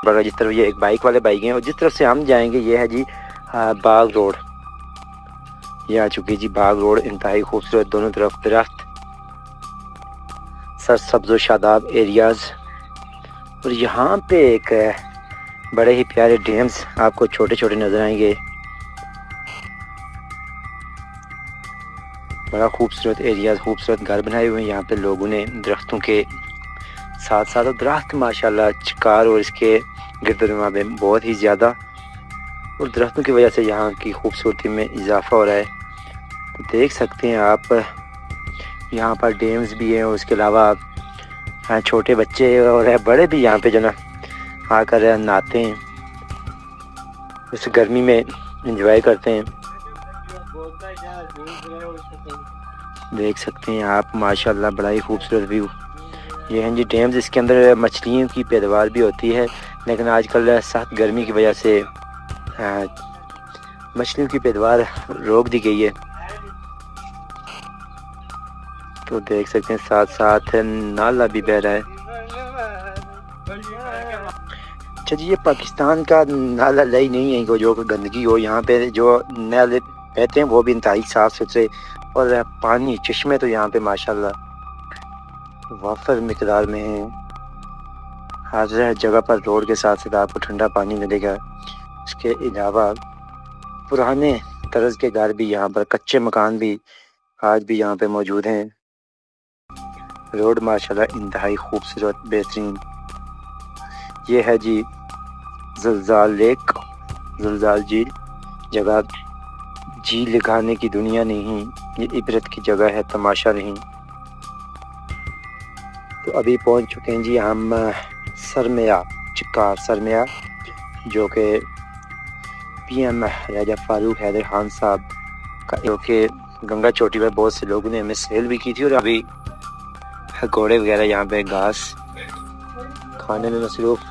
बड़ा जिस तरफ ये एक बाइक वाले बाइक हैं और जिस तरफ से हम जाएंगे ये है जी बाग रोड। ये आ चुकी जी बाग रोड, इंतहाई खूबसूरत, दोनों तरफ दरख्त, सरसब्ज़ व शादाब एरियाज़। और यहाँ पे एक बड़े ही प्यारे डैम्स आपको छोटे छोटे नज़र आएंगे। बड़ा खूबसूरत एरिया, खूबसूरत घर बनाए हुए हैं यहाँ पे लोगों ने दरख्तों के साथ साथ। और दरख्त माशाल्लाह चिकार और इसके गिरदोनवा में बहुत ही ज़्यादा, और दरख्तों की वजह से यहाँ की खूबसूरती में इजाफा हो रहा है। तो देख सकते हैं आप यहाँ पर डैम्स भी हैं और उसके अलावा छोटे बच्चे और बड़े भी यहाँ पे जो ना आकर नहाते हैं, इस गर्मी में एंजॉय करते हैं। देख सकते हैं आप माशाल्लाह बड़ा ही खूबसूरत व्यू। ये हैं जी डैम्स, इसके अंदर मछलियों की पैदावार भी होती है, लेकिन आजकल सख्त गर्मी की वजह से मछलियों की पैदावार रोक दी गई है। तो देख सकते हैं साथ साथ नाला भी बह रहा है। अच्छा जी, ये पाकिस्तान का नाला लई नहीं है जो गंदगी हो, यहाँ पे जो नाले बहते हैं वो भी इंतहाई साफ़ सुथरे, और पानी चश्मे तो यहाँ पे माशाल्लाह वाफर मिकदार में हैं। हर जगह पर रोड के साथ साथ आपको ठंडा पानी मिलेगा। इसके अलावा पुराने तर्ज के घर भी यहाँ पर, कच्चे मकान भी आज भी यहाँ पे मौजूद हैं। रोड माशाल्लाह इंतहाई खूबसूरत बेहतरीन। ये है जी ज़लज़ाल लेक, ज़लज़ाल झील। जगह झील दिखाने की दुनिया नहीं, ये इबरत की जगह है, तमाशा नहीं। तो अभी पहुंच चुके हैं जी हम सरमया, चिक्कार सरमया, जो कि पीएम राजा फारूक हैदर खान साहब का, जो कि गंगा चोटी पर बहुत से लोगों ने हमें सेल भी की थी। और अभी घोड़े वगैरह यहाँ पे घास खाने में मसरूफ़